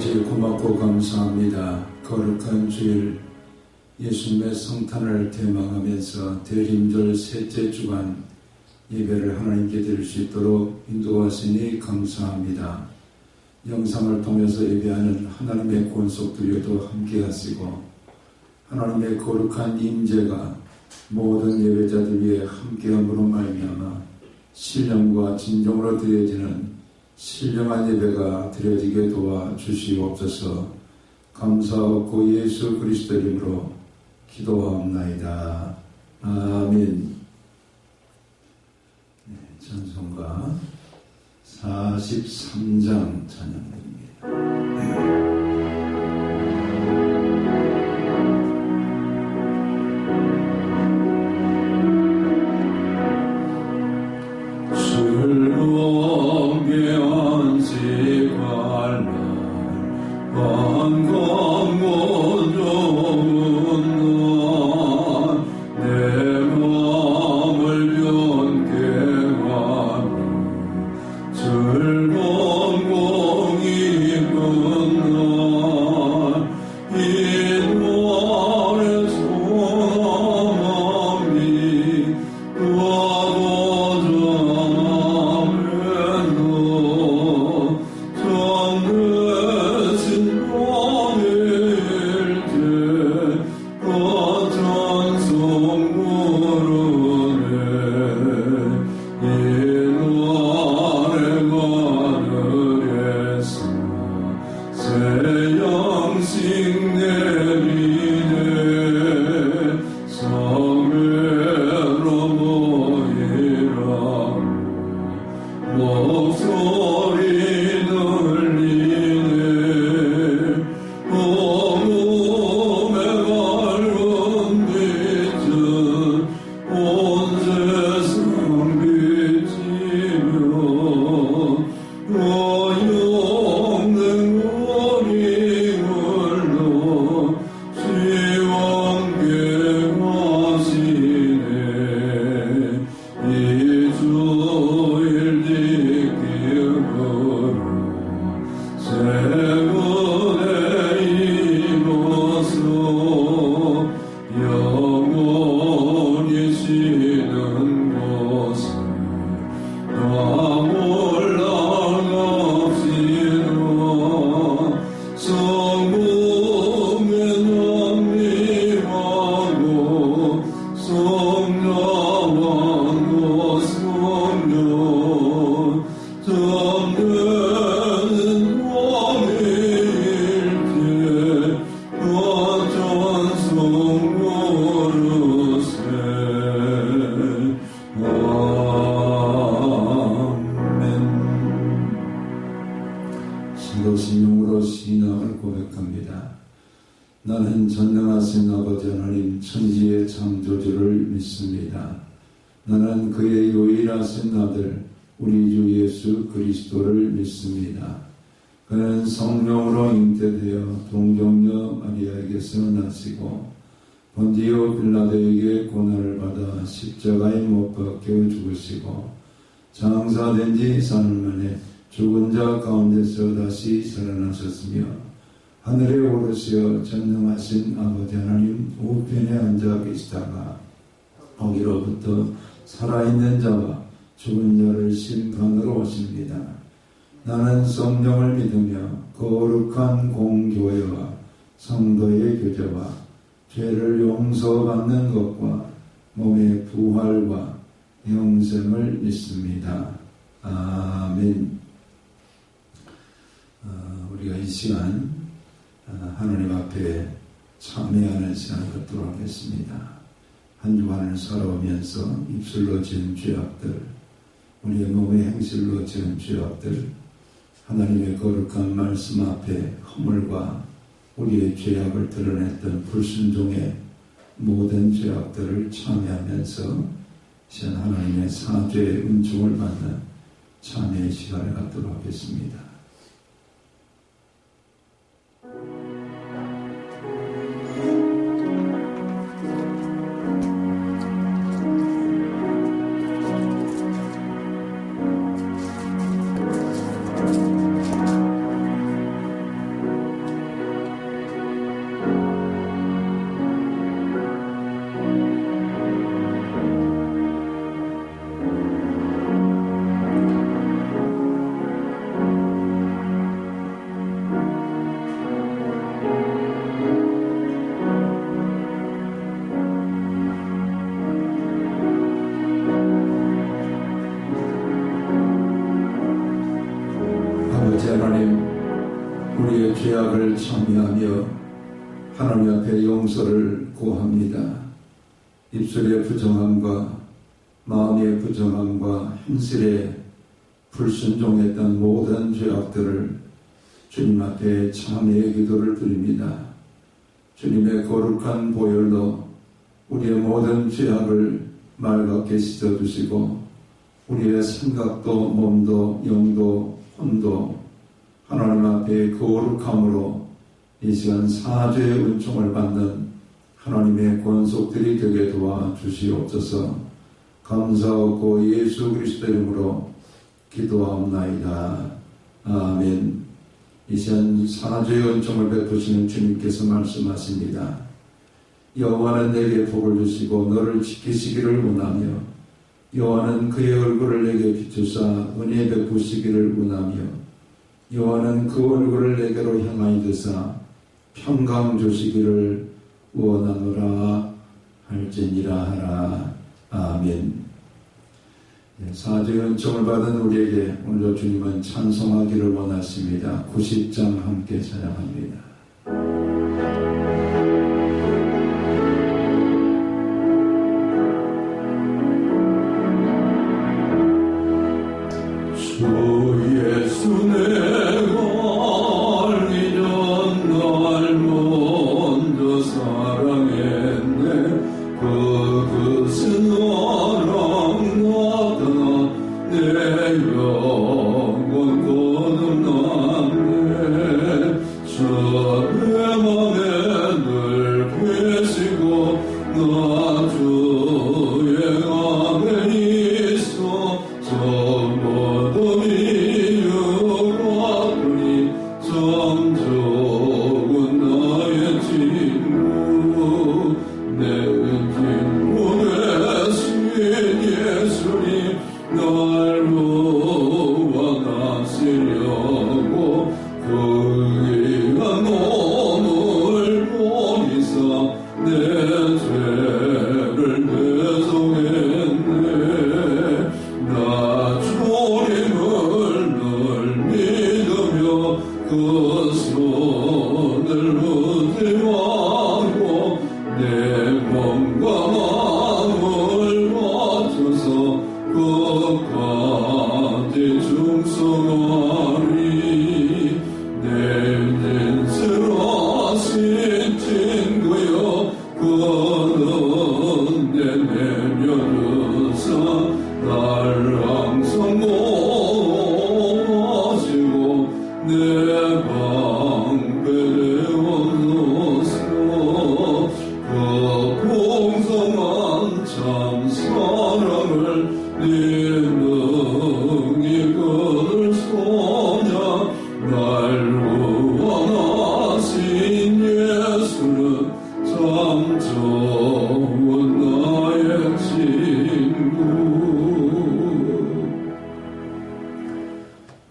아버지 고맙고 감사합니다. 거룩한 주일 예수님의 성탄을 대망하면서 대림절 셋째 주간 예배를 하나님께 드릴 수 있도록 인도하시니 감사합니다. 영상을 통해서 예배하는 하나님의 권속들에도 함께 하시고 하나님의 거룩한 임재가 모든 예배자들 위해 함께함으로 말미암아 신령과 진정으로 드려지는 신령한 예배가 드려지게 도와주시옵소서. 감사하고 예수 그리스도 이름으로 기도하옵나이다. 아멘. 찬송가 43장 찬양드립니다. 신도신용으로 신앙을 고백합니다. 나는 전능하신 아버지 하나님 천지의 창조주를 믿습니다. 나는 그의 유일하신 아들 우리 주 예수 그리스도를 믿습니다. 그는 성령으로 잉태되어 동정녀 마리아에게서 나시고 본디오 빌라도에게 고난을 받아 십자가에 못 박혀 죽으시고 장사된 지 3일 만에 죽은 자 가운데서 다시 살아나셨으며 하늘에 오르시어 전능하신 아버지 하나님 우편에 앉아 계시다가 거기로부터 살아있는 자와 죽은 자를 심판으로 오십니다. 나는 성령을 믿으며 거룩한 공교회와 성도의 교제와 죄를 용서받는 것과 몸의 부활과 영생을 믿습니다. 아멘. 우리가 이 시간 하나님 앞에 참회하는 시간을 갖도록 하겠습니다. 한 주간을 살아오면서 입술로 지은 죄악들, 우리의 몸의 행실로 지은 죄악들, 하나님의 거룩한 말씀 앞에 허물과 우리의 죄악을 드러냈던 불순종의 모든 죄악들을 참회하면서 시간 하나님의 사죄의 은총을 받는 참회의 시간을 갖도록 하겠습니다. 대화를 참여하며 하나님 앞에 용서를 구합니다. 입술의 부정함과 마음의 부정함과 행실에 불순종했던 모든 죄악들을 주님 앞에 참회의 기도를 드립니다. 주님의 거룩한 보혈로 우리의 모든 죄악을 맑게 씻어주시고 우리의 생각도 몸도 영도 혼도 하나님 앞에 거룩함으로 이 시간 사죄의 은총을 받는 하나님의 권속들이 되게 도와주시옵소서. 감사하고 예수 그리스도 이름으로 기도하옵나이다. 아멘. 이 시간 사죄의 은총을 베푸시는 주님께서 말씀하십니다. 여호와는 내게 복을 주시고 너를 지키시기를 원하며 여호와는 그의 얼굴을 내게 비추사 은혜 베푸시기를 원하며 여호와는 그 얼굴을 내게로 향하여 드사 평강 주시기를 원하노라 할지니라 하라. 아멘. 사죄의 은총을 받은 우리에게 오늘도 주님은 찬송하기를 원하십니다. 90장 함께 찬양합니다. 주 예수 내가 알기 전 날 먼저 사랑했네. 그것은 나랑 나타나 내 영혼 거듭났네. 저 내 맘에 늘 계시고 나 주의 안에 있어 저 모든 이유 같으니 참 좋은 나의 친구 내 친구 되신 예수님 날 모아 다스려고 그 귀한 몸을 보이사 내 죄를 배송했네. 나 주님을 늘 믿으며 그 손을 의지하고 내 몸과 마음을 맞춰서 끝까지 충성하리. 내 인생을 하신 친구여 그는 내 내면으사 날 항상 모아주고 내 방패 되어주소서. 그 공성한 참 사랑을 네 능히 그를 소냐 날 구원하신 예수는 참 좋은 나의 친구.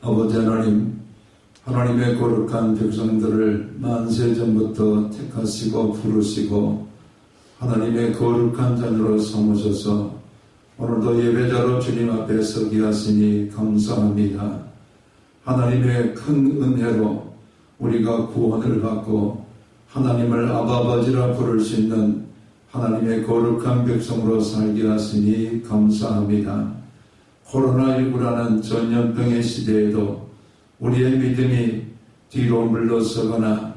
아버지 하나님, 하나님의 거룩한 백성들을 만세전부터 택하시고 부르시고 하나님의 거룩한 자녀로 삼으셔서 오늘도 예배자로 주님 앞에 서게 하시니 감사합니다. 하나님의 큰 은혜로 우리가 구원을 받고 하나님을 아버지라 부를 수 있는 하나님의 거룩한 백성으로 살게 하시니 감사합니다. 코로나19라는 전염병의 시대에도 우리의 믿음이 뒤로 물러서거나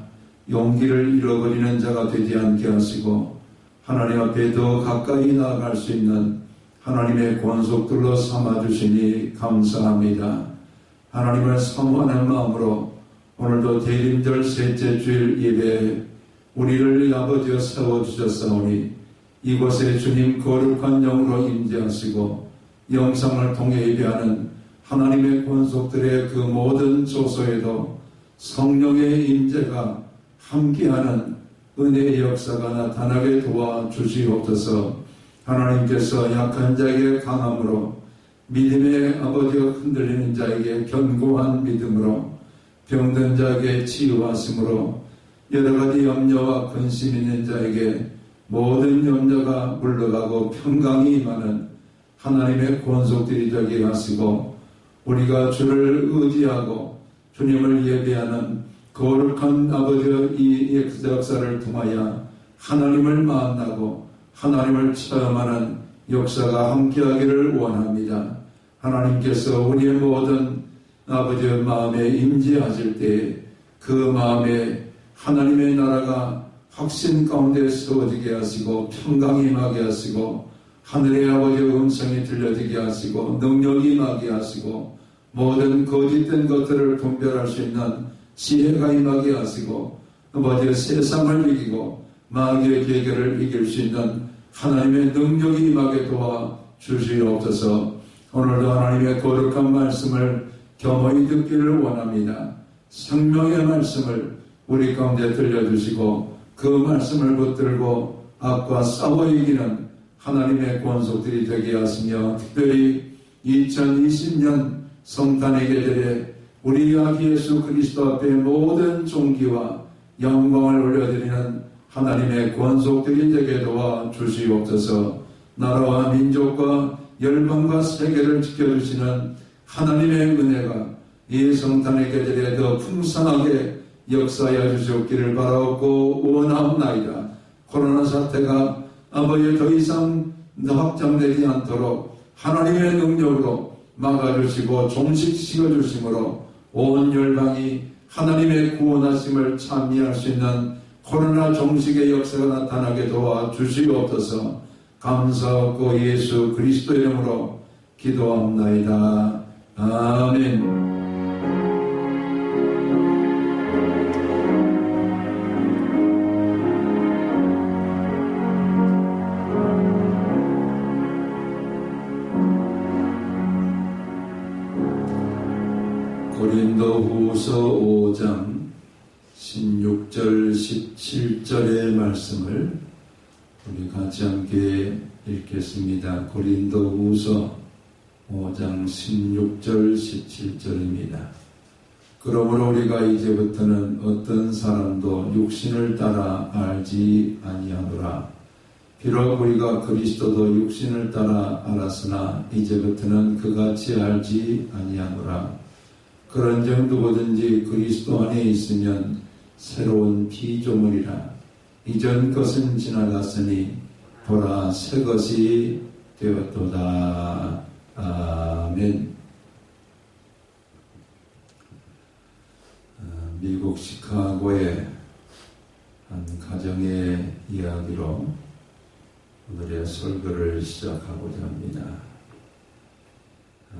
용기를 잃어버리는 자가 되지 않게 하시고 하나님 앞에 더 가까이 나아갈 수 있는 하나님의 권속들로 삼아주시니 감사합니다. 하나님을 사모하는 마음으로 오늘도 대림절 셋째 주일 예배에 우리를 아버지여 세워주셨사오니 이곳에 주님 거룩한 영으로 임재하시고 영상을 통해 예배하는 하나님의 권속들의 그 모든 조소에도 성령의 임재가 함께하는 은혜의 역사가 나타나게 도와주시옵소서. 하나님께서 약한 자에게 강함으로 믿음의 아버지가 흔들리는 자에게 견고한 믿음으로 병든 자에게 치유하심으로 여러가지 염려와 근심 있는 자에게 모든 염려가 물러가고 평강이 임하는 하나님의 권속들이 되게 하시고 우리가 주를 의지하고 주님을 예배하는 거룩한 아버지의 이 역사를 통하여 하나님을 만나고 하나님을 체험하는 역사가 함께하기를 원합니다. 하나님께서 우리의 모든 아버지의 마음에 임재하실 때 그 마음에 하나님의 나라가 확신 가운데 세워지게 하시고 평강이 임하게 하시고 하늘의 아버지의 음성이 들려지게 하시고 능력이 임하게 하시고 모든 거짓된 것들을 분별할 수 있는 지혜가 임하게 하시고 아버지의 세상을 이기고 마귀의 계계를 이길 수 있는 하나님의 능력이 임하게 도와 주시옵소서. 오늘도 하나님의 거룩한 말씀을 겸허히 듣기를 원합니다. 생명의 말씀을 우리 가운데 들려주시고 그 말씀을 붙들고 악과 싸워 이기는 하나님의 권속들이 되게 하시며 특별히 2020년 성탄의 계절에 우리 아기 예수 그리스도 앞에 모든 존귀와 영광을 올려드리는 하나님의 권속들이 되게 도와 주시옵소서. 나라와 민족과 열방과 세계를 지켜주시는 하나님의 은혜가 이 성탄의 계절에 더 풍성하게 역사하여 주시옵기를 바라옵고 원하옵나이다. 코로나 사태가 아버지 더 이상 확장되지 않도록 하나님의 능력으로 막아주시고 종식시켜 주심으로 온 열방이 하나님의 구원하심을 찬미할 수 있는 코로나 종식의 역사가 나타나게 도와 주시옵소서. 감사하고 예수 그리스도 이름으로 기도합나이다. 아멘. 고린도후서 5장 16절 17절의 말씀을 우리 같이 함께 읽겠습니다. 고린도후서 5장 16절 17절입니다. 그러므로 우리가 이제부터는 어떤 사람도 육신을 따라 알지 아니하노라. 비록 우리가 그리스도도 육신을 따라 알았으나 이제부터는 그같이 알지 아니하노라. 그런즉 누구든지 그리스도 안에 있으면 새로운 피조물이라. 이전 것은 지나갔으니 보라 새 것이 되었도다. 아멘. 미국 시카고의 한 가정의 이야기로 오늘의 설교를 시작하고자 합니다.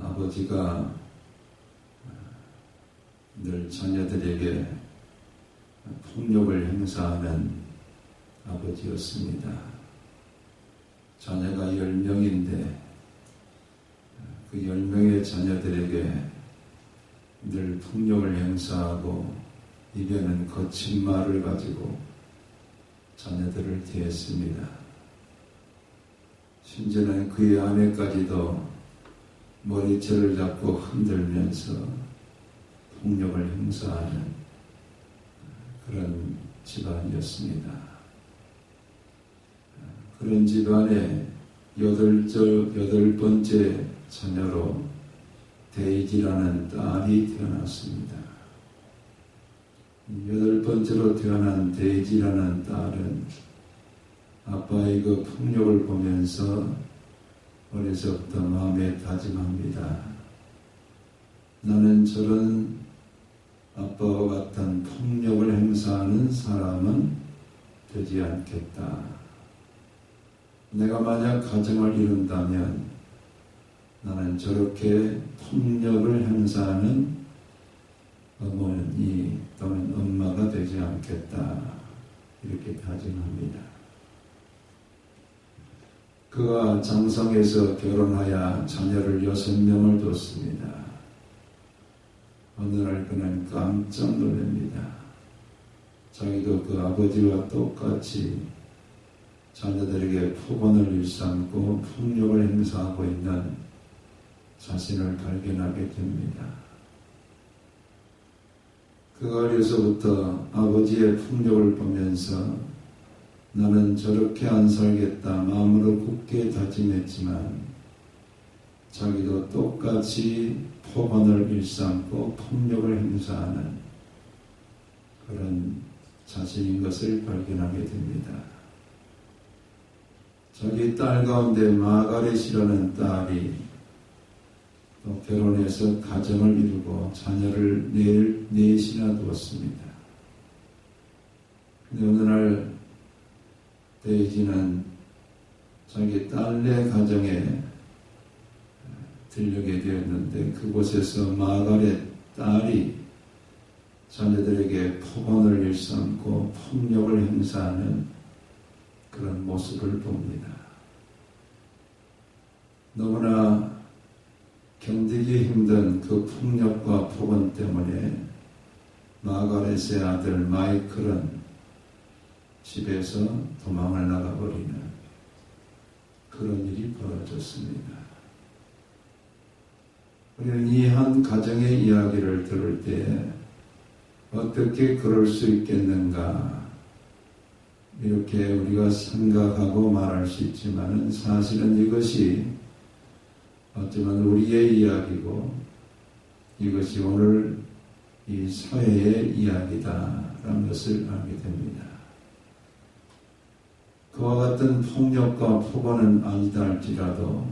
아버지가 늘 자녀들에게 폭력을 행사하는 아버지였습니다. 자녀가 10명인데 그 10명의 자녀들에게 늘 폭력을 행사하고 입에는 거친 말을 가지고 자녀들을 대했습니다. 심지어는 그의 아내까지도 머리채를 잡고 흔들면서 폭력을 행사하는 그런 집안이었습니다. 그런 집안의 8번째 자녀로 데이지라는 딸이 태어났습니다. 8번째로 태어난 데이지라는 딸은 아빠의 그 폭력을 보면서 어려서부터 마음에 다짐합니다. 나는 저런 아빠와 같은 폭력을 행사하는 사람은 되지 않겠다. 내가 만약 가정을 이룬다면 나는 저렇게 폭력을 행사하는 어머니 또는 엄마가 되지 않겠다. 이렇게 다짐합니다. 그가 장성에서 결혼하여 자녀를 6명을 뒀습니다. 어느 날 그는 깜짝 놀랍니다. 자기도 그 아버지와 똑같이 자녀들에게 폭언을 일삼고 폭력을 행사하고 있는 자신을 발견하게 됩니다. 그가 어려서부터 아버지의 폭력을 보면서 나는 저렇게 안 살겠다 마음으로 굳게 다짐했지만 자기도 똑같이 폭언을 일삼고 폭력을 행사하는 그런 자신인 것을 발견하게 됩니다. 자기 딸 가운데 마가렛이라는 딸이 또 결혼해서 가정을 이루고 자녀를 넷이나 두었습니다. 근데 어느 날 데이지는 자기 딸네 가정에 들르게 되었는데 그곳에서 마가렛 딸이 자녀들에게 폭언을 일삼고 폭력을 행사하는 그런 모습을 봅니다. 너무나 견디기 힘든 그 폭력과 폭언 때문에 마가렛의 아들 마이클은 집에서 도망을 나가버리는 그런 일이 벌어졌습니다. 우리는 이 한 가정의 이야기를 들을 때 어떻게 그럴 수 있겠는가 이렇게 우리가 생각하고 말할 수 있지만 사실은 이것이 어쩌면 우리의 이야기고 이것이 오늘 이 사회의 이야기다라는 것을 알게 됩니다. 그와 같은 폭력과 폭언은 아니다 할지라도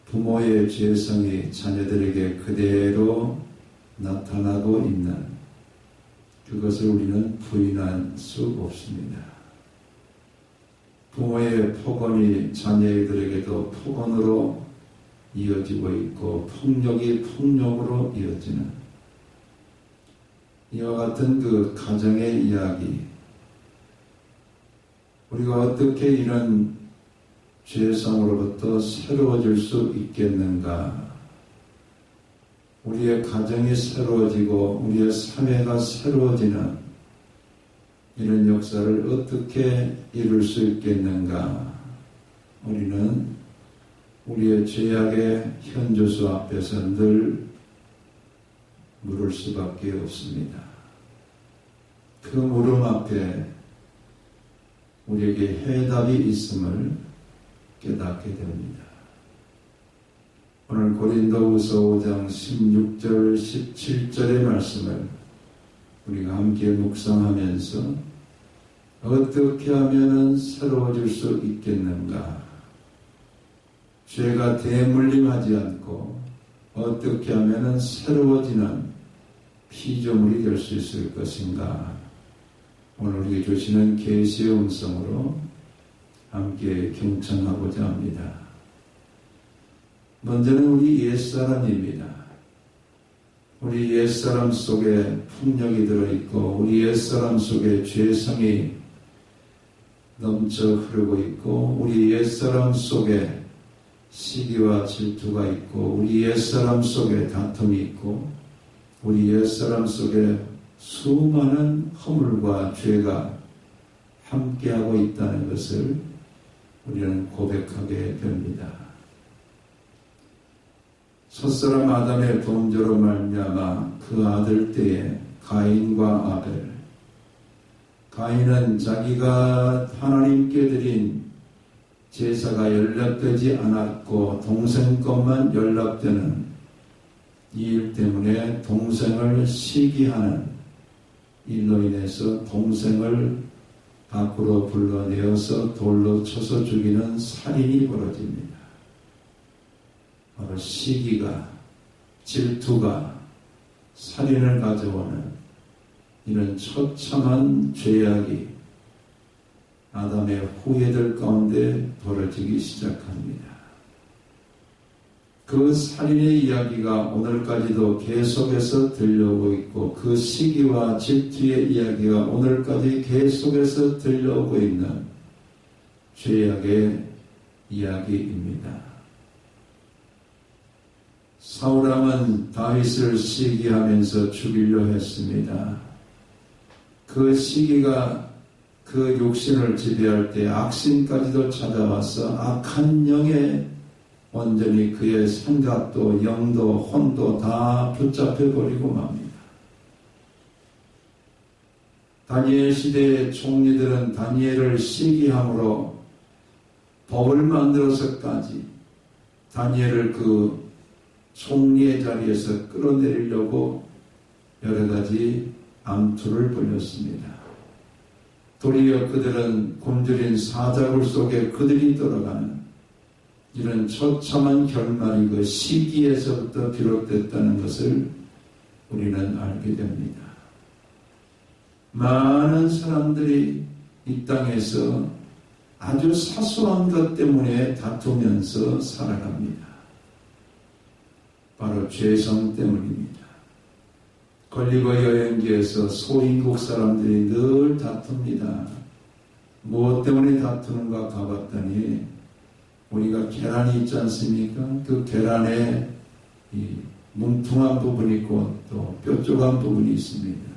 부모의 죄성이 자녀들에게 그대로 나타나고 있는 그것을 우리는 부인할 수 없습니다. 부모의 폭언이 자녀들에게도 폭언으로 이어지고 있고 폭력이 폭력으로 이어지는 이와 같은 그 가정의 이야기 우리가 어떻게 이런 죄성으로부터 새로워질 수 있겠는가? 우리의 가정이 새로워지고 우리의 사회가 새로워지는 이런 역사를 어떻게 이룰 수 있겠는가? 우리는 우리의 죄악의 현주소 앞에서 늘 물을 수밖에 없습니다. 그 물음 앞에 우리에게 해답이 있음을 깨닫게 됩니다. 오늘 고린도후서 5장 16절 17절의 말씀을 우리가 함께 묵상하면서 어떻게 하면 새로워질 수 있겠는가? 죄가 대물림하지 않고 어떻게 하면 새로워지는 피조물이 될 수 있을 것인가? 오늘 우리에게 주시는 계시의 음성으로 함께 경청하고자 합니다. 먼저는 우리 옛사람입니다. 우리 옛사람 속에 폭력이 들어있고 우리 옛사람 속에 죄성이 넘쳐 흐르고 있고 우리 옛사람 속에 시기와 질투가 있고 우리 옛사람 속에 다툼이 있고 우리 옛사람 속에 수많은 허물과 죄가 함께하고 있다는 것을 우리는 고백하게 됩니다. 첫사람 아담의 범죄로 말미암아 그 아들 때에 가인과 아벨 가인은 자기가 하나님께 드린 제사가 연락되지 않았고 동생 것만 연락되는 이 일 때문에 동생을 시기하는 일로 인해서 동생을 밖으로 불러내어서 돌로 쳐서 죽이는 살인이 벌어집니다. 바로 시기가 질투가 살인을 가져오는 이런 처참한 죄악이 아담의 후예들 가운데 벌어지기 시작합니다. 그 살인의 이야기가 오늘까지도 계속해서 들려오고 있고 그 시기와 질투의 이야기가 오늘까지 계속해서 들려오고 있는 죄악의 이야기입니다. 사울왕은 다윗을 시기하면서 죽이려 했습니다. 그 시기가 그 육신을 지배할 때 악신까지도 찾아와서 악한 영에 완전히 그의 생각도 영도 혼도 다 붙잡혀버리고 맙니다. 다니엘 시대의 총리들은 다니엘을 시기함으로 법을 만들어서까지 다니엘을 그 총리의 자리에서 끌어내리려고 여러 가지 암투를 벌였습니다. 도리어 그들은 굶주린 사자굴 속에 그들이 들어가는 이런 처참한 결말이 그 시기에서부터 비롯됐다는 것을 우리는 알게 됩니다. 많은 사람들이 이 땅에서 아주 사소한 것 때문에 다투면서 살아갑니다. 바로 죄성 때문입니다. 걸리고 여행지에서 소인국 사람들이 늘 다툽니다. 무엇 때문에 다투는가 가봤더니 우리가 계란이 있지 않습니까? 그 계란에 이 뭉퉁한 부분이 있고 또 뾰족한 부분이 있습니다.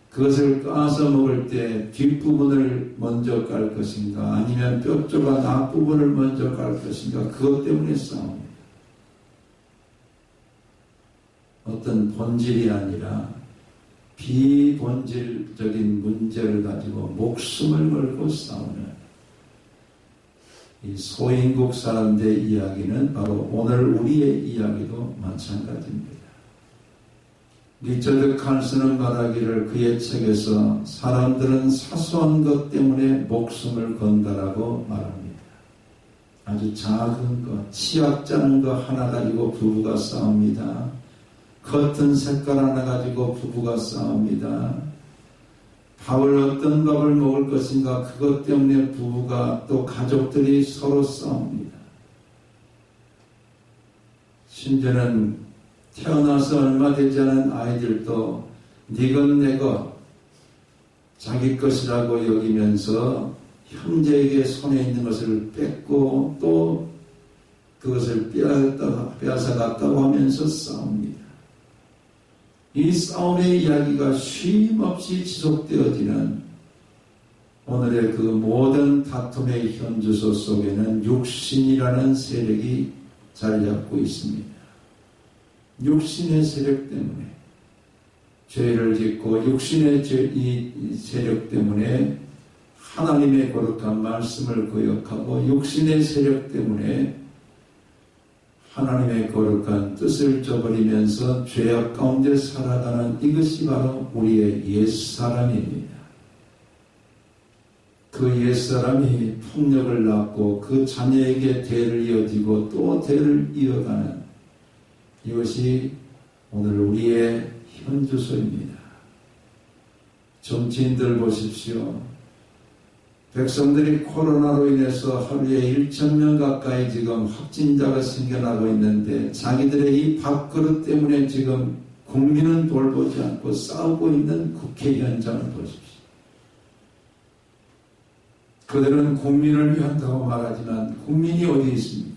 그것을 까서 먹을 때 뒷부분을 먼저 깔 것인가 아니면 뾰족한 앞부분을 먼저 깔 것인가 그것 때문에 싸웁니다. 어떤 본질이 아니라 비본질적인 문제를 가지고 목숨을 걸고 싸우는 이 소인국 사람들의 이야기는 바로 오늘 우리의 이야기도 마찬가지입니다. 리처드 칸스는 말하기를 그의 책에서 사람들은 사소한 것 때문에 목숨을 건다라고 말합니다. 아주 작은 것, 치약 짜는 거 하나 가지고 부부가 싸웁니다. 커튼 색깔 하나 가지고 부부가 싸웁니다. 밥을 어떤 밥을 먹을 것인가 그것 때문에 부부가 또 가족들이 서로 싸웁니다. 심지어는 태어나서 얼마 되지 않은 아이들도 니것 내것 자기 것이라고 여기면서 형제에게 손에 있는 것을 뺏고 또 그것을 빼앗아갔다고 하면서 싸웁니다. 이 싸움의 이야기가 쉼없이 지속되어지는 오늘의 그 모든 다툼의 현주소 속에는 육신이라는 세력이 자리 잡고 있습니다. 육신의 세력 때문에 죄를 짓고 육신의 이 세력 때문에 하나님의 거룩한 말씀을 거역하고 육신의 세력 때문에 하나님의 거룩한 뜻을 저버리면서 죄악 가운데 살아가는 이것이 바로 우리의 옛사람입니다. 그 옛사람이 폭력을 낳고 그 자녀에게 대를 이어지고 또 대를 이어가는 이것이 오늘 우리의 현주소입니다. 정치인들 보십시오. 백성들이 코로나로 인해서 하루에 1,000명 가까이 지금 확진자가 생겨나고 있는데 자기들의 이 밥그릇 때문에 지금 국민은 돌보지 않고 싸우고 있는 국회 현장을 보십시오. 그들은 국민을 위한다고 말하지만 국민이 어디 있습니까?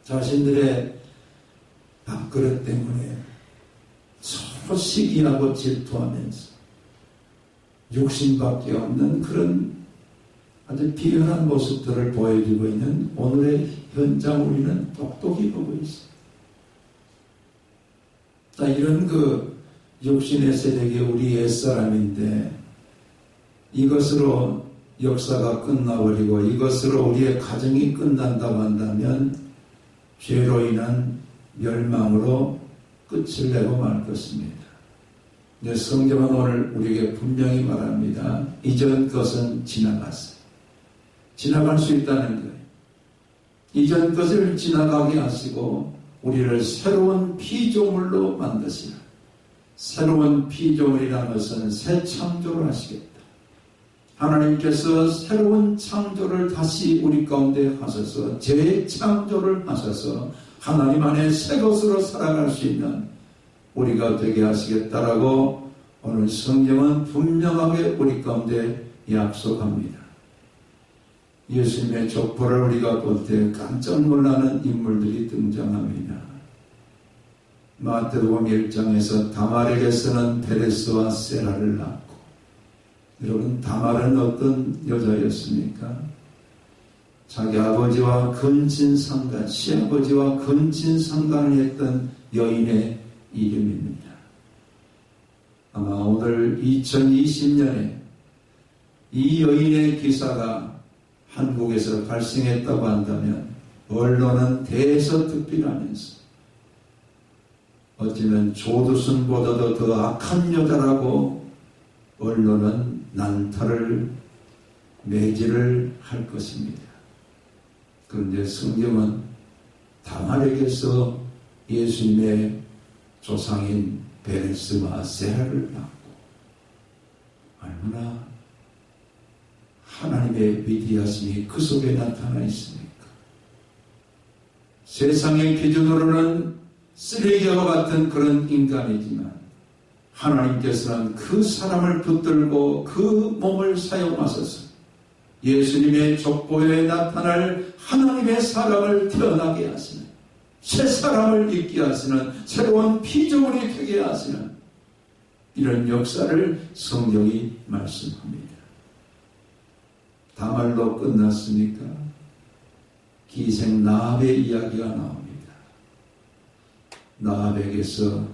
자신들의 밥그릇 때문에 서로 시기하고 질투하면서 육신밖에 없는 그런 아주 비열한 모습들을 보여주고 있는 오늘의 현장 우리는 똑똑히 보고 있습니다. 자, 이런 그 육신의 세력이 우리 옛사람인데 이것으로 역사가 끝나버리고 이것으로 우리의 가정이 끝난다고 한다면 죄로 인한 멸망으로 끝을 내고 말 것입니다. 근데 성경은 오늘 우리에게 분명히 말합니다. 이전 것은 지나갔어요. 지나갈 수 있다는 거예요. 이전 것을 지나가게 하시고 우리를 새로운 피조물로 만드시라. 새로운 피조물이라는 것은 새 창조를 하시겠다. 하나님께서 새로운 창조를 다시 우리 가운데 하셔서 재창조를 하셔서 하나님 안에 새 것으로 살아갈 수 있는 우리가 되게 하시겠다라고 오늘 성경은 분명하게 우리 가운데 약속합니다. 예수님의 족보를 우리가 볼 때 깜짝 놀라는 인물들이 등장합니다. 마태복음 1장에서 다말에게서는 베레스와 세라를 낳고, 여러분 다말은 어떤 여자였습니까? 자기 아버지와 근친상간, 시아버지와 근친상간을 했던 여인의 이름입니다. 아마 오늘 2020년에 이 여인의 기사가 한국에서 발생했다고 한다면 언론은 대서특필하면서 어쩌면 조두순보다도 더 악한 여자라고 언론은 난타를 매질을 할 것입니다. 그런데 성경은 다말에게서 예수님의 조상인 베레스와 세라를 낳고 얼마나 하나님의 위대하심이 그 속에 나타나 있습니까? 세상의 기준으로는 쓰레기와 같은 그런 인간이지만 하나님께서는 그 사람을 붙들고 그 몸을 사용하셔서 예수님의 족보에 나타날 하나님의 사람을 태어나게 하시는, 새 사람을 있게 하시는, 새로운 피조물이 되게 하시는 이런 역사를 성경이 말씀합니다. 다말로 끝났습니까? 기생 나합의 이야기가 나옵니다. 나합에게서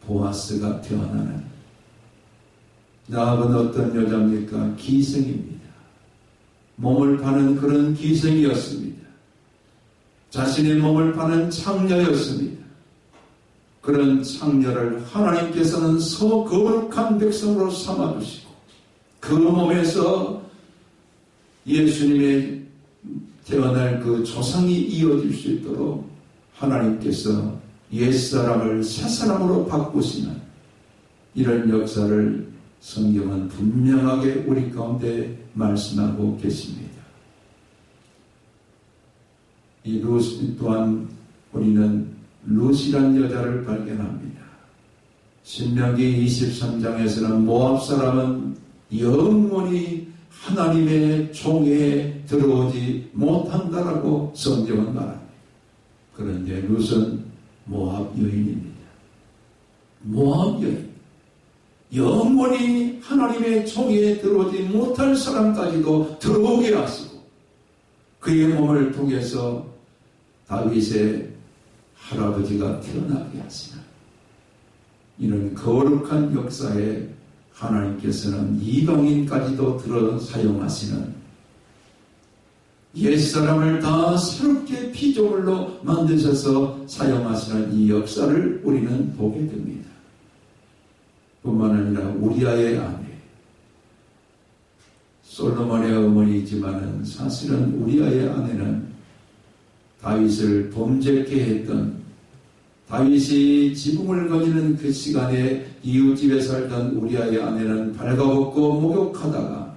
보아스가 태어나는, 나합은 어떤 여자입니까? 기생입니다. 몸을 파는 그런 기생이었습니다. 자신의 몸을 파는 창녀였습니다. 그런 창녀를 하나님께서는 거룩한 백성으로 삼아주시고 그 몸에서 예수님의 태어날 그 조상이 이어질 수 있도록 하나님께서 옛사람을 새사람으로 바꾸시는 이런 역사를 성경은 분명하게 우리 가운데 말씀하고 계십니다. 이 룻 또한 우리는 룻이란 여자를 발견합니다. 신명기 23장에서는 모압 사람은 영원히 하나님의 총회에 들어오지 못한다라고 성경은 말합니다. 그런데 룻은 모압 여인입니다. 모압 여인. 영원히 하나님의 총회에 들어오지 못할 사람까지도 들어오게 하시고 그의 몸을 통해서 다윗의 할아버지가 태어나게 하시는 이런 거룩한 역사에 하나님께서는 이방인까지도 들어 사용하시는, 옛사람을 다 새롭게 피조물로 만드셔서 사용하시는 이 역사를 우리는 보게 됩니다. 뿐만 아니라 우리아의 아내, 솔로몬의 어머니이지만은 사실은 우리아의 아내는 다윗을 범죄케 했던, 다윗이 지붕을 거니는 그 시간에 이웃집에 살던 우리아의 아내는 발가벗고 목욕하다가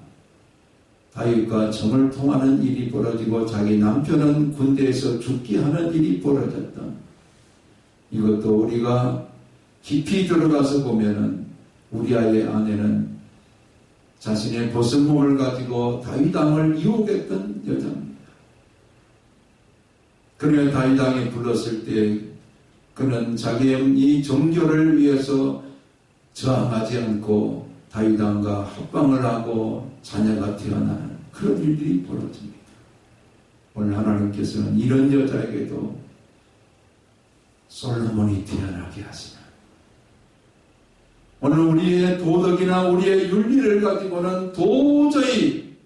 다윗과 정을 통하는 일이 벌어지고 자기 남편은 군대에서 죽게 하는 일이 벌어졌던, 이것도 우리가 깊이 들어가서 보면은 우리아의 아내는 자신의 벗은 몸을 가지고 다윗 왕을 유혹했던 여자입니다. 그러나 다윗 왕이 불렀을 때 그는 자기의 이 정조를 위해서 저항하지 않고 다윗 왕과 합방을 하고 자녀가 태어나는 그런 일들이 벌어집니다. 오늘 하나님께서는 이런 여자에게도 솔로몬이 태어나게 하시는, 오늘 우리의 도덕이나 우리의 윤리를 가지고는 도저히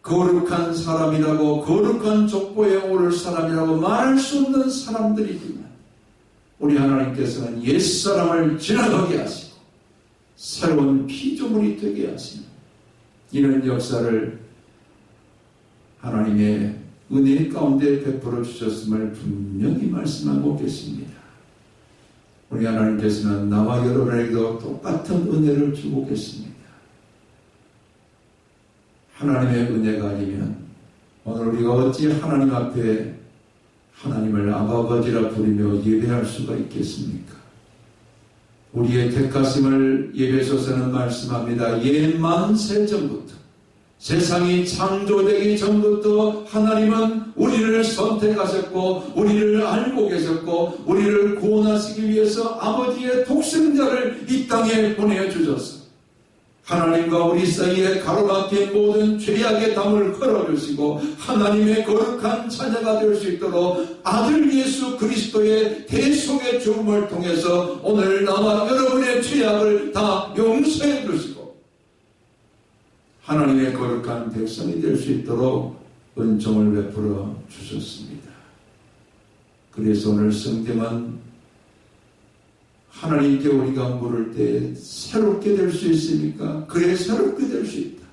거룩한 사람이라고, 거룩한 족보에 오를 사람이라고 말할 수 없는 사람들이지만 우리 하나님께서는 옛사람을 지나가게 하시고 새로운 피조물이 되게 하시는 이런 역사를 하나님의 은혜 가운데 베풀어 주셨음을 분명히 말씀하고 계십니다. 우리 하나님께서는 나와 여러분에게도 똑같은 은혜를 주고 계십니다. 하나님의 은혜가 아니면 오늘 우리가 어찌 하나님 앞에 하나님을 아버지라 부르며 예배할 수가 있겠습니까? 우리의 택하심을 예배소서는 말씀합니다. 옛만세 전부터, 세상이 창조되기 전부터 하나님은 우리를 선택하셨고 우리를 알고 계셨고 우리를 구원하시기 위해서 아버지의 독생자를 이 땅에 보내주셨습니다. 하나님과 우리 사이에 가로막힌 모든 죄악의 담을 걸어주시고 하나님의 거룩한 자녀가 될 수 있도록 아들 예수 그리스도의 대속의 죽음을 통해서 오늘 나와 여러분의 죄악을 다 용서해 주시고 하나님의 거룩한 백성이 될 수 있도록 은총을 베풀어 주셨습니다. 그래서 오늘 성경은 하나님께 우리가 물을 때 새롭게 될 수 있습니까? 그래, 새롭게 될 수 있다.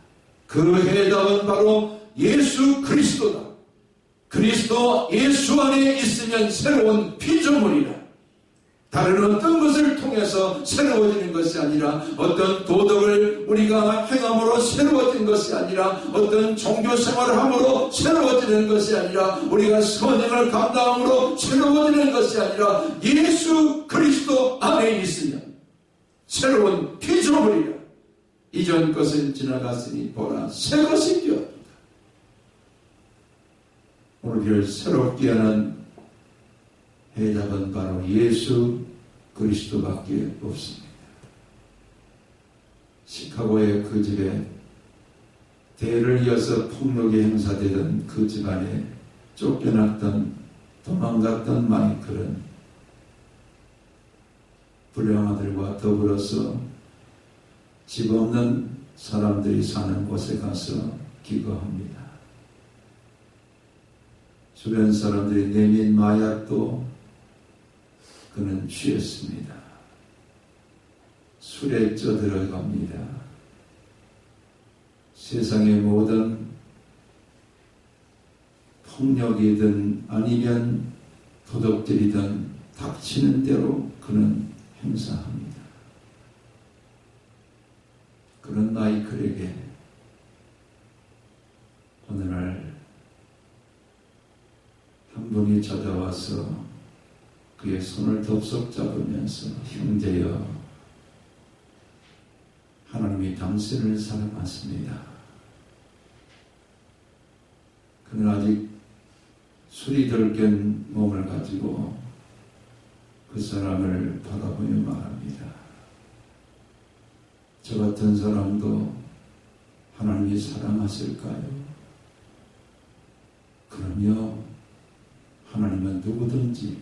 그 해답은 바로 예수 그리스도다. 그리스도 예수 안에 있으면 새로운 피조물이라. 다른 어떤 것을 통해서 새로워지는 것이 아니라, 어떤 도덕을 우리가 행함으로 새로워지는 것이 아니라, 어떤 종교생활을 함으로 새로워지는 것이 아니라, 우리가 선행을 감당함으로 새로워지는 것이 아니라, 예수 그리스도 안에 있으면 새로운 피조물이라. 이전 것은 지나갔으니 보라 새 것이 되었다. 우리를 새롭게 하는 해답은 바로 예수 그리스도밖에 없습니다. 시카고의 그 집에 대를 이어서 폭력이 행사되던 그 집안에 쫓겨났던, 도망갔던 마이클은 불량아들과 더불어서 집 없는 사람들이 사는 곳에 가서 기거합니다. 주변 사람들이 내민 마약도 그는 취했습니다. 술에 쪄들어갑니다. 세상의 모든 폭력이든 아니면 도덕질이든 닥치는 대로 그는 행사합니다. 그런 마이클에게 어느 날 한 분이 찾아와서 그의 손을 덥석 잡으면서, 형제여, 하나님이 당신을 사랑하십니다. 그는 아직 술이 덜 깬 몸을 가지고 그 사람을 바라보며 말합니다. 저 같은 사람도 하나님이 사랑하실까요? 그럼요. 하나님은 누구든지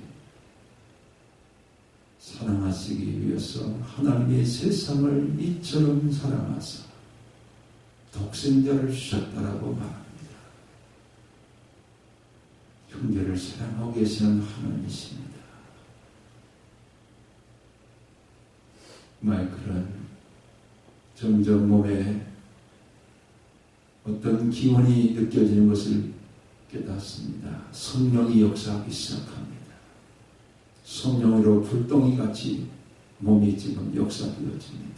사랑하시기 위해서 하나님이 세상을 이처럼 사랑하사 독생자를 주셨다라고 말합니다. 형제를 사랑하고 계시는 하나님이십니다. 마이클은 점점 몸에 어떤 기운이 느껴지는 것을 깨닫습니다. 성령이 역사하기 시작합니다. 성령으로 불덩이같이 몸이 지금 역사되어집니다.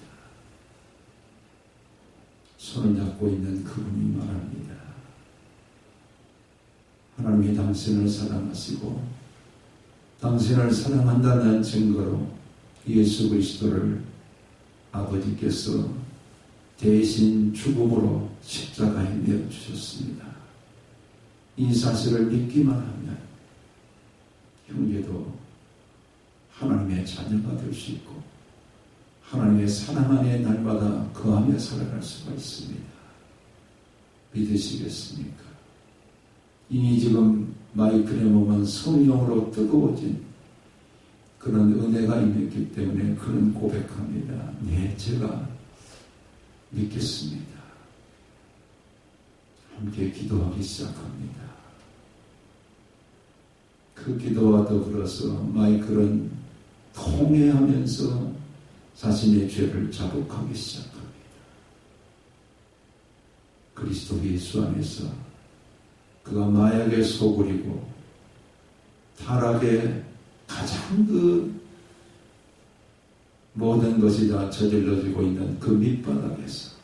손을 잡고 있는 그분이 말합니다. 하나님이 당신을 사랑하시고 당신을 사랑한다는 증거로 예수 그리스도를 아버지께서 대신 죽음으로 십자가에 내어주셨습니다. 이 사실을 믿기만 하면 형제도 하나님의 자녀가 될 수 있고 하나님의 사랑 안에 날마다 거하며 살아갈 수가 있습니다. 믿으시겠습니까? 이미 지금 마이클의 몸은 성령으로 뜨거워진 그런 은혜가 있기 때문에 그는 고백합니다. 네, 제가 믿겠습니다. 함께 기도하기 시작합니다. 그 기도와 더불어서 마이클은 통회하면서 자신의 죄를 자복하기 시작합니다. 그리스도 예수 안에서 그가 마약에 소굴이고 타락의 가장 그 모든 것이 다 저질러지고 있는 그 밑바닥에서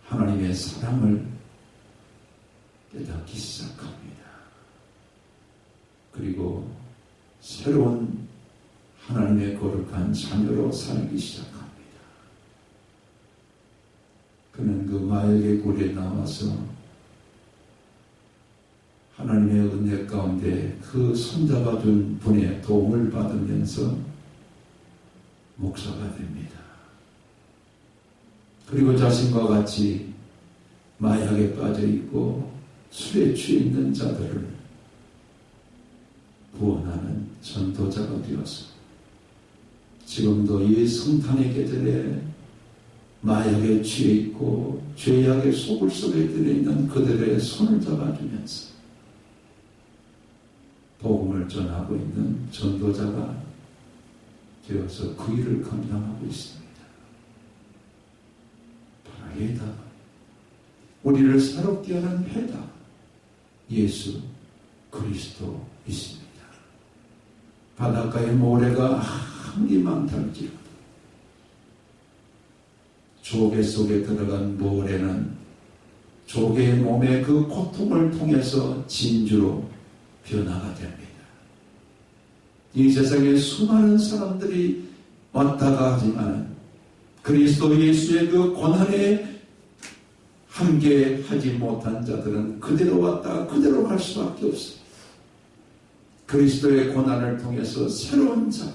하나님의 사랑을 깨닫기 시작합니다. 그리고 새로운 하나님의 거룩한 자녀로 살기 시작합니다. 그는 그 마약의 굴에 나와서 하나님의 은혜 가운데 그 손잡아준 분의 도움을 받으면서 목사가 됩니다. 그리고 자신과 같이 마약에 빠져있고 술에 취해 있는 자들을 구원하는 전도자가 되어서 지금도 이 성탄의 계절에 마약에 취해 있고 죄악의 소굴 속에 들어있는 그들의 손을 잡아주면서 복음을 전하고 있는 전도자가 되어서 그 일을 감당하고 있습니다. 바로 해답, 우리를 새롭게 하는 해답, 예수 그리스도 있습니다. 바닷가의 모래가 아무리 많달지라도 조개 속에 들어간 모래는 조개의 몸의 그 고통을 통해서 진주로 변화가 됩니다. 이 세상에 수많은 사람들이 왔다가 하지만 그리스도 예수의 그 고난에 함께하지 못한 자들은 그대로 왔다가 그대로 갈 수밖에 없습니다. 그리스도의 고난을 통해서 새로운 자,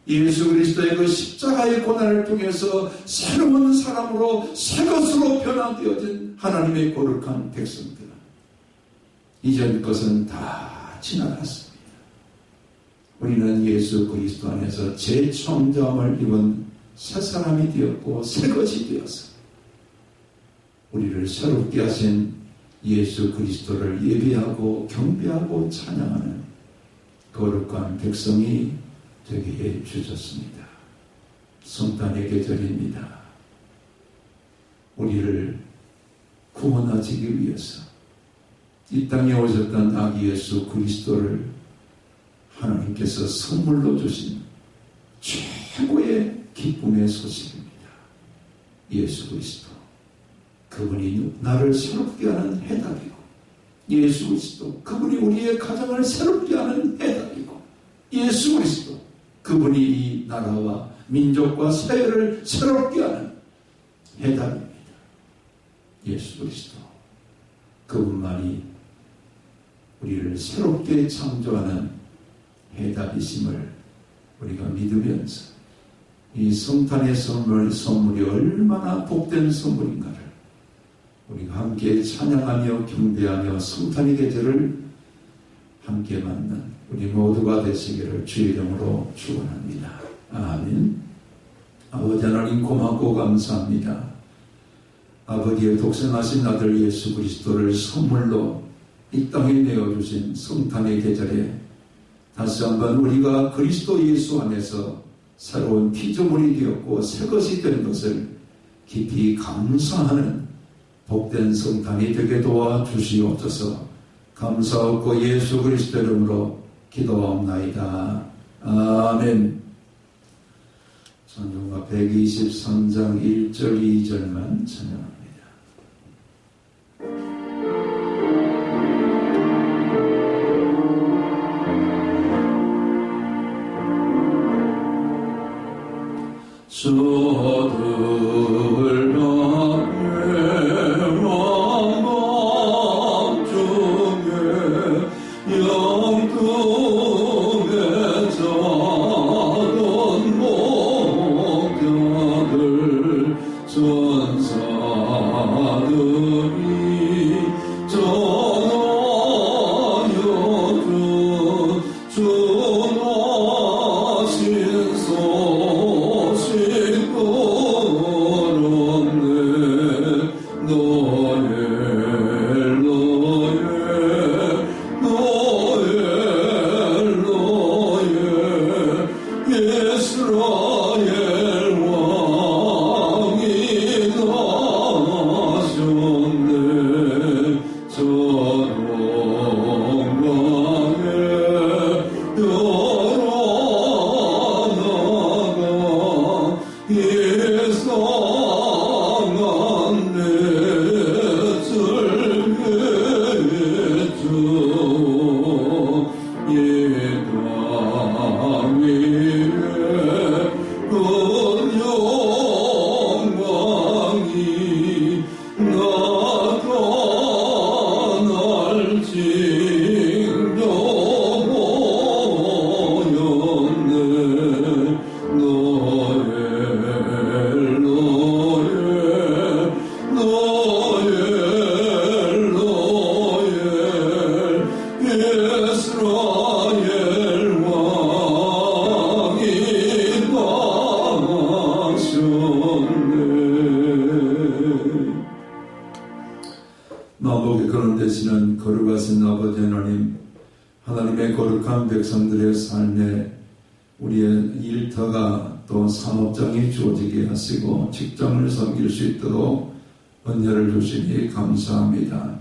예수 그리스도의 그 십자가의 고난을 통해서 새로운 사람으로 새 것으로 변화되어진 하나님의 거룩한 백성들, 이전 것은 다 지나갔습니다. 우리는 예수 그리스도 안에서 재창조함을 입은 새 사람이 되었고 새 것이 되어서 우리를 새롭게 하신 예수 그리스도를 예배하고 경배하고 찬양하는 거룩한 백성이 되게 해 주셨습니다. 성탄의 계절입니다. 우리를 구원하시기 위해서 이 땅에 오셨던 아기 예수 그리스도를 하나님께서 선물로 주신 최고의 기쁨의 소식입니다. 예수 그리스도, 그분이 나를 새롭게 하는 해답이고, 예수 그리스도, 그분이 우리의 가정을 새롭게 하는 해답이고, 예수 그리스도, 그분이 이 나라와 민족과 사회를 새롭게 하는 해답입니다. 예수 그리스도, 그분만이 우리를 새롭게 창조하는 해답이심을 우리가 믿으면서 이 성탄의 선물이 얼마나 복된 선물인가를 우리가 함께 찬양하며 경배하며 성탄의 계절을 함께 맞는 우리 모두가 되시기를 주의 이름으로 축원합니다. 아멘. 아버지 하나님 고맙고 감사합니다. 아버지의 독생하신 아들 예수 그리스도를 선물로 이 땅에 내어주신 성탄의 계절에 다시 한번 우리가 그리스도 예수 안에서 새로운 피조물이 되었고 새 것이 된 것을 깊이 감사하는 복된 성탄이 되게 도와주시옵소서. 감사하고 예수 그리스도 이름으로 기도하옵나이다. 아멘. 찬송가 123장 1절 2절만 찬양합니다. 저들 밤에 왕방 중에 영금에 자던 목자들 전사들이 전하여 전하신 소식 만복의 근원 되시는 거룩하신 아버지 하나님, 하나님의 거룩한 백성들의 삶에 우리의 일터가 또 사업장이 주어지게 하시고 직장을 섬길 수 있도록 은혜를 주시니 감사합니다.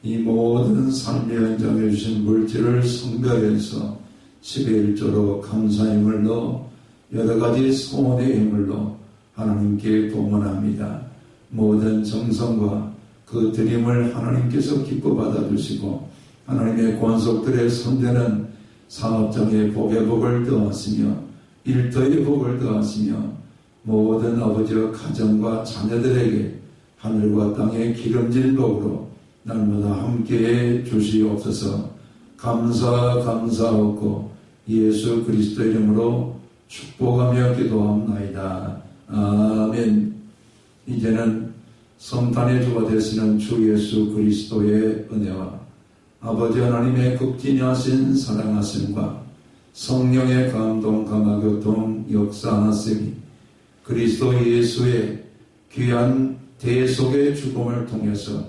이 모든 삶의 현장에 주신 물질을 성별해서 10의 1조로 감사의 힘을로 여러 가지 소원의 힘을로 하나님께 봉헌합니다. 모든 정성과 그 드림을 하나님께서 기뻐 받아주시고 하나님의 권속들의 손대는 사업장의 복의 복을 더하시며 일터의 복을 더하시며 모든 아버지와 가정과 자녀들에게 하늘과 땅의 기름진 복으로 날마다 함께해 주시옵소서. 감사하고 예수 그리스도 이름으로 축복하며 기도합나이다. 아멘. 이제는 성탄의 주가 되시는 주 예수 그리스도의 은혜와 아버지 하나님의 극진하신 사랑하심과 성령의 감동 감화교통 역사하심이 그리스도 예수의 귀한 대속의 죽음을 통해서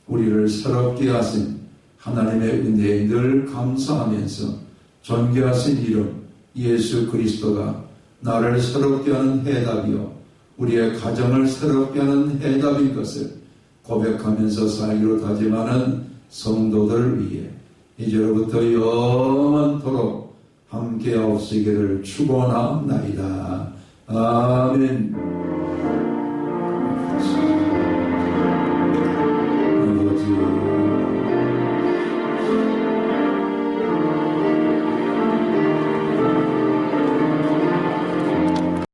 우리를 새롭게 하신 하나님의 은혜에 늘 감사하면서 존귀하신 이름 예수 그리스도가 나를 새롭게 하는 해답이요 우리의 가정을 새롭게 하는 해답인 것을 고백하면서 살기로 다짐하는 성도들 위해 이제로부터 영원토록 함께하옵시기를 축원하옵나이다. 아멘. 아버지